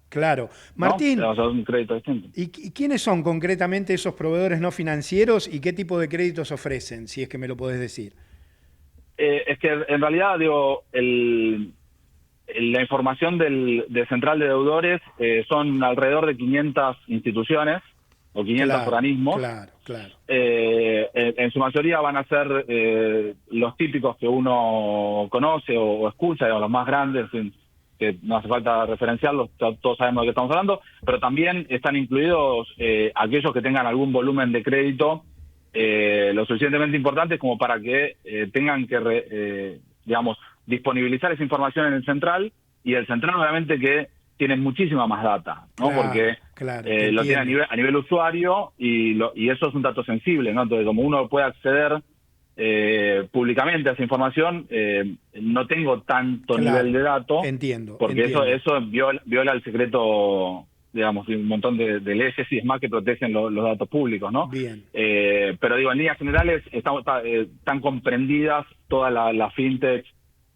Claro. Martín, ¿no? Un crédito distinto. ¿Y quiénes son concretamente esos proveedores no financieros y qué tipo de créditos ofrecen, si es que me lo podés decir? Es que en realidad, digo, la información del Central de Deudores son alrededor de 500 instituciones o 500 organismos. Claro. En su mayoría van a ser los típicos que uno conoce o escucha, digamos, los más grandes, que no hace falta referenciarlos, todos sabemos de qué estamos hablando, pero también están incluidos aquellos que tengan algún volumen de crédito lo suficientemente importante como para que tengan que, digamos, disponibilizar esa información en el central, y el central obviamente que tiene muchísima más data, ¿no? Porque lo tiene a nivel usuario y eso es un dato sensible, ¿no? Entonces, como uno puede acceder públicamente a esa información, no tengo tanto nivel de dato. Porque eso viola el secreto, digamos, de un montón de leyes y demás que protegen los datos públicos, ¿no? Bien. Pero digo, en líneas generales están comprendidas todas las fintech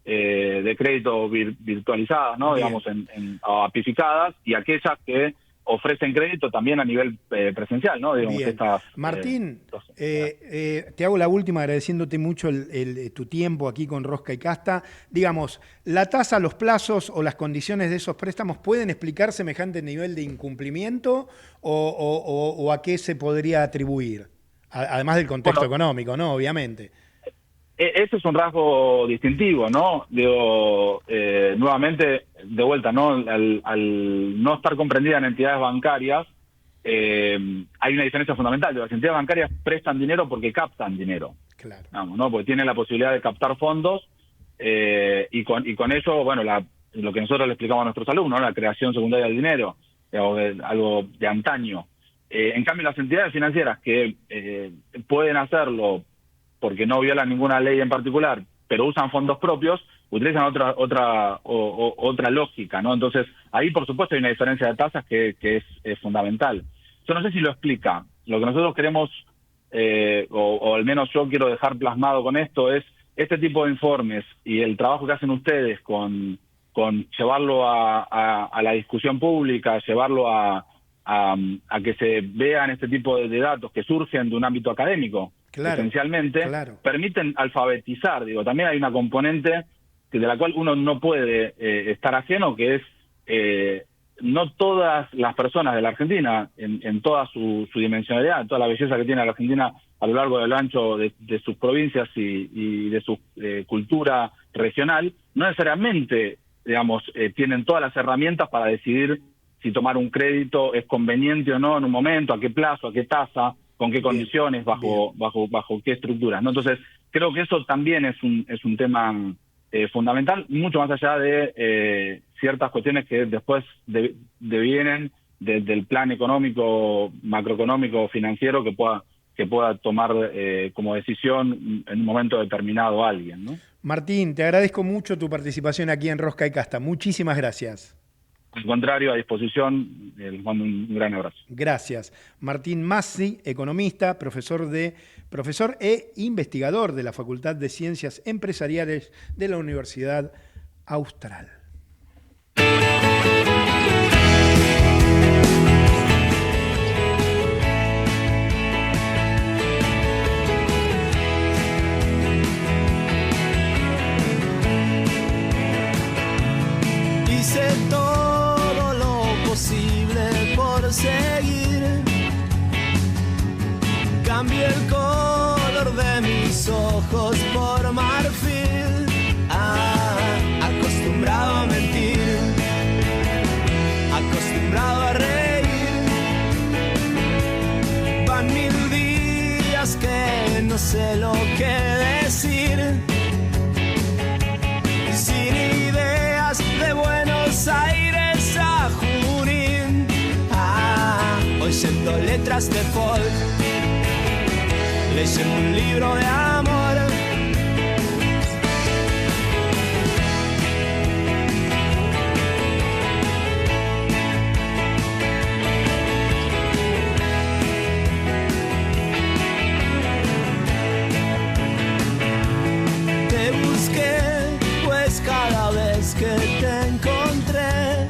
de crédito virtualizadas, ¿no? Bien. Digamos, o apificadas, y aquellas que ofrecen crédito también a nivel presencial, ¿no? Digamos, Martín, te hago la última agradeciéndote mucho tu tiempo aquí con Rosca y Casta. Digamos, ¿la tasa, los plazos o las condiciones de esos préstamos pueden explicar semejante nivel de incumplimiento o a qué se podría atribuir? Además del contexto económico, ¿no? Obviamente. Ese es un rasgo distintivo, ¿no? Digo, nuevamente, de vuelta, ¿no? Al no estar comprendida en entidades bancarias, hay una diferencia fundamental. Las entidades bancarias prestan dinero porque captan dinero. Claro. Vamos, ¿no? Porque tienen la posibilidad de captar fondos y con eso, bueno, lo que nosotros le explicamos a nuestros alumnos, ¿no? La creación secundaria del dinero, digamos, algo de antaño. En cambio, las entidades financieras que pueden hacerlo porque no violan ninguna ley en particular, pero usan fondos propios, utilizan otra lógica, ¿no? Entonces, ahí por supuesto hay una diferencia de tasas que es fundamental. Yo no sé si lo explica. Lo que nosotros queremos, o al menos yo quiero dejar plasmado con esto, es este tipo de informes y el trabajo que hacen ustedes con llevarlo a la discusión pública, llevarlo a que se vean este tipo de datos que surgen de un ámbito académico, esencialmente, permiten alfabetizar. Digo, también hay una componente de la cual uno no puede estar ajeno, que es no todas las personas de la Argentina, en toda su dimensionalidad, en toda la belleza que tiene la Argentina a lo largo del ancho de sus provincias y de su cultura regional, no necesariamente, digamos, tienen todas las herramientas para decidir si tomar un crédito es conveniente o no en un momento, a qué plazo, a qué tasa, con qué condiciones, bajo qué estructuras, ¿no? Entonces, creo que eso también es un tema fundamental, mucho más allá de ciertas cuestiones que después devienen del plan económico, macroeconómico, financiero que pueda tomar como decisión en un momento determinado alguien, ¿no? Martín, te agradezco mucho tu participación aquí en Rosca y Casta. Muchísimas gracias. Al contrario, a disposición, les mando un gran abrazo. Gracias. Martín Massi, economista, profesor e investigador de la Facultad de Ciencias Empresariales de la Universidad Austral. Hice todo lo posible por seguir. Cambié el color de mis ojos por marfil. Acostumbrado a mentir, acostumbrado a reír. Van 1000 días que no sé lo que decir. Sin ideas de Buenos Aires a Junín. Oyendo letras de folk, leyendo un libro de amor. Te busqué, pues cada vez que te encontré,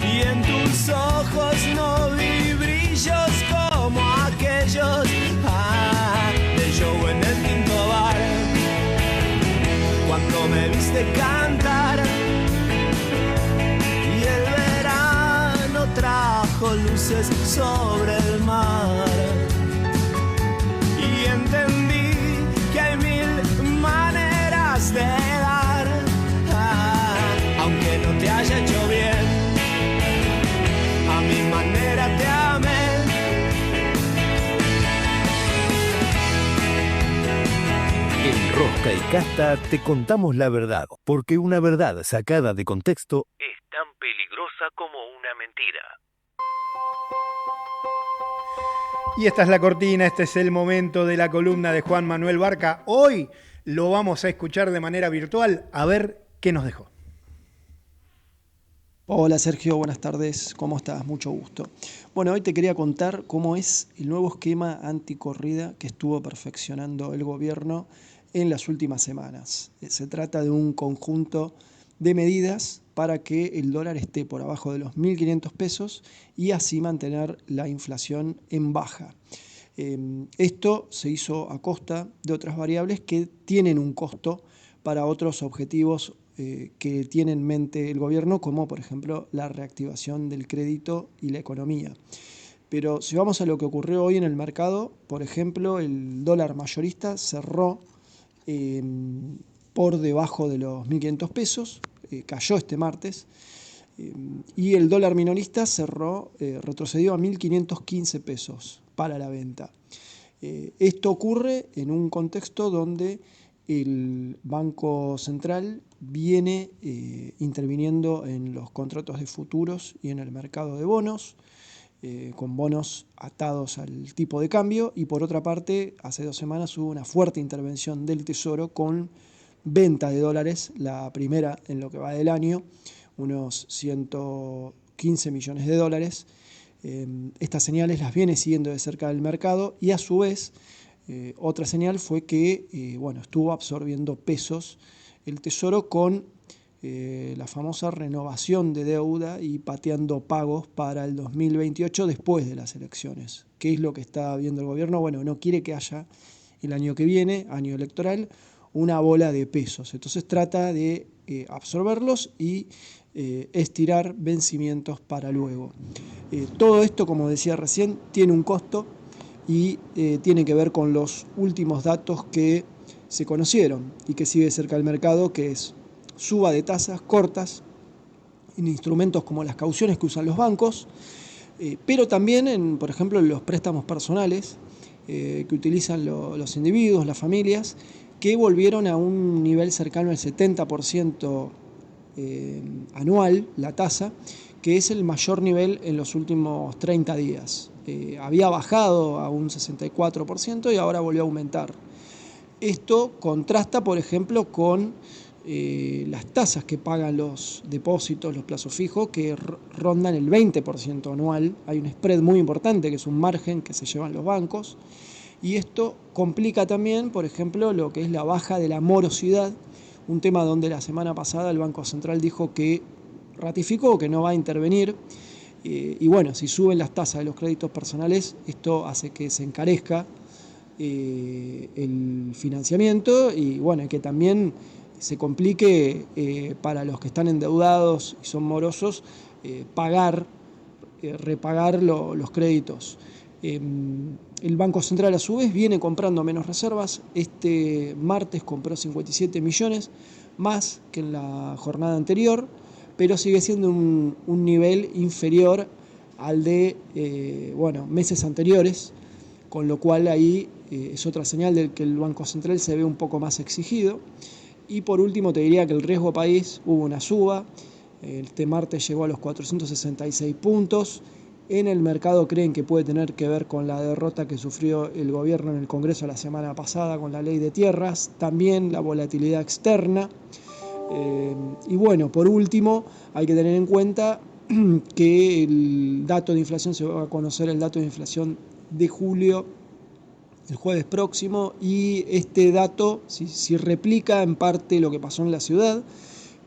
y en tus ojos no vi brillos como aquellos de Joe en el Tinto Bar. Cuando me viste cantar y el verano trajo luces sobre el mar, y entendí que hay 1000 maneras de dar, aunque no te haya hecho bien, a mi manera te amé. En Rosca y Casta te contamos la verdad, porque una verdad sacada de contexto Es tan peligrosa como una mentira. Y esta es la cortina, este es el momento de la columna de Juan Manuel Barca. Hoy lo vamos a escuchar de manera virtual, a ver qué nos dejó. Hola Sergio, buenas tardes, ¿cómo estás? Mucho gusto. Bueno, hoy te quería contar cómo es el nuevo esquema anticorrida que estuvo perfeccionando el gobierno en las últimas semanas. Se trata de un conjunto de medidas para que el dólar esté por abajo de los 1.500 pesos y así mantener la inflación en baja. Esto se hizo a costa de otras variables que tienen un costo para otros objetivos que tiene en mente el gobierno, como por ejemplo la reactivación del crédito y la economía. Pero si vamos a lo que ocurrió hoy en el mercado, por ejemplo, el dólar mayorista cerró por debajo de los 1.500 pesos, cayó este martes, y el dólar minorista retrocedió a 1.515 pesos para la venta. Esto ocurre en un contexto donde el Banco Central viene interviniendo en los contratos de futuros y en el mercado de bonos, con bonos atados al tipo de cambio, y por otra parte, hace 2 semanas hubo una fuerte intervención del Tesoro con venta de dólares, la primera en lo que va del año, unos 115 millones de dólares. Estas señales las viene siguiendo de cerca del mercado y a su vez otra señal fue que estuvo absorbiendo pesos el Tesoro con la famosa renovación de deuda y pateando pagos para el 2028 después de las elecciones. ¿Qué es lo que está viendo el gobierno? Bueno, no quiere que haya el año que viene, año electoral, una bola de pesos. Entonces trata de absorberlos y estirar vencimientos para luego. Todo esto, como decía recién, tiene un costo y tiene que ver con los últimos datos que se conocieron y que sigue cerca del mercado, que es suba de tasas cortas en instrumentos como las cauciones que usan los bancos, pero también, por ejemplo, en los préstamos personales que utilizan los individuos, las familias, que volvieron a un nivel cercano al 70% anual, la tasa, que es el mayor nivel en los últimos 30 días. Había bajado a un 64% y ahora volvió a aumentar. Esto contrasta, por ejemplo, con las tasas que pagan los depósitos, los plazos fijos, que rondan el 20% anual. Hay un spread muy importante, que es un margen que se llevan los bancos. Y esto complica también, por ejemplo, lo que es la baja de la morosidad, un tema donde la semana pasada el Banco Central dijo que ratificó que no va a intervenir. Y bueno, si suben las tasas de los créditos personales, esto hace que se encarezca el financiamiento y bueno, que también se complique para los que están endeudados y son morosos repagar los créditos. El Banco Central a su vez viene comprando menos reservas. Este martes compró 57 millones, más que en la jornada anterior, pero sigue siendo un nivel inferior al de meses anteriores, con lo cual ahí es otra señal de que el Banco Central se ve un poco más exigido. Y por último te diría que el riesgo país hubo una suba, este martes llegó a los 466 puntos. En el mercado creen que puede tener que ver con la derrota que sufrió el gobierno en el Congreso la semana pasada con la ley de tierras, también la volatilidad externa. Y bueno, por último, hay que tener en cuenta que el dato de inflación se va a conocer, el dato de inflación de julio, el jueves próximo, y este dato, si replica en parte lo que pasó en la ciudad,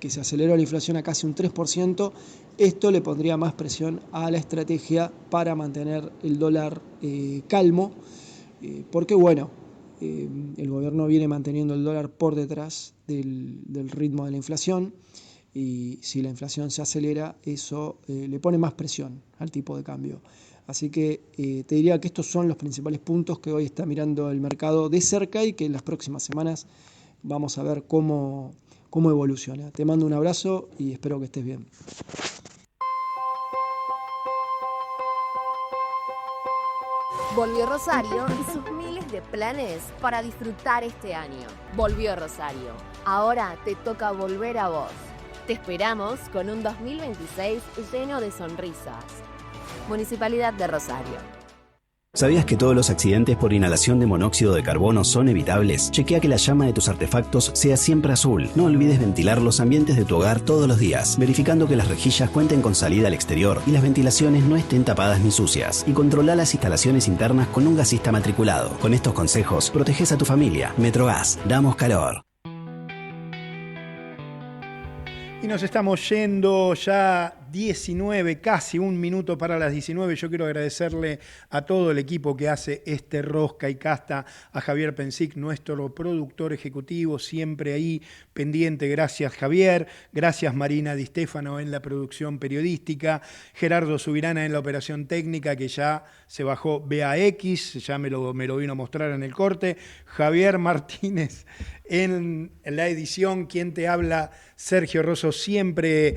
que se aceleró la inflación a casi un 3%, esto le pondría más presión a la estrategia para mantener el dólar calmo, porque bueno, el gobierno viene manteniendo el dólar por detrás del ritmo de la inflación, y si la inflación se acelera, eso le pone más presión al tipo de cambio. Así que te diría que estos son los principales puntos que hoy está mirando el mercado de cerca y que en las próximas semanas vamos a ver cómo evoluciona. Te mando un abrazo y espero que estés bien. Volvió Rosario y sus miles de planes para disfrutar este año. Volvió Rosario. Ahora te toca volver a vos. Te esperamos con un 2026 lleno de sonrisas. Municipalidad de Rosario. ¿Sabías que todos los accidentes por inhalación de monóxido de carbono son evitables? Chequea que la llama de tus artefactos sea siempre azul. No olvides ventilar los ambientes de tu hogar todos los días, verificando que las rejillas cuenten con salida al exterior y las ventilaciones no estén tapadas ni sucias. Y controla las instalaciones internas con un gasista matriculado. Con estos consejos, proteges a tu familia. Metrogas, damos calor. Y nos estamos yendo ya 19, casi un minuto para las 19. Yo quiero agradecerle a todo el equipo que hace este Rosca y Casta, a Javier Pensic, nuestro productor ejecutivo, siempre ahí pendiente. Gracias, Javier. Gracias, Marina Di Stefano en la producción periodística. Gerardo Subirana en la operación técnica, que ya se bajó BAX, ya me lo vino a mostrar en el corte. Javier Martínez en la edición. Quien te habla, Sergio Rosso, siempre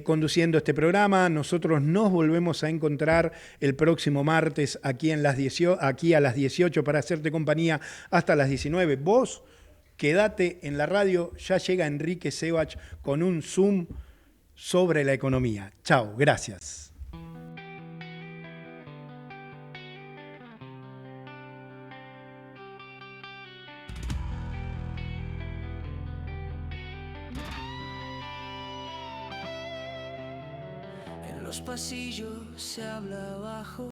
conduciendo este programa. Nosotros nos volvemos a encontrar el próximo martes aquí a las 18 para hacerte compañía hasta las 19. Vos quédate en la radio, ya llega Enrique Sebach con un Zoom sobre la economía. Chao, gracias. En los pasillos se habla bajo.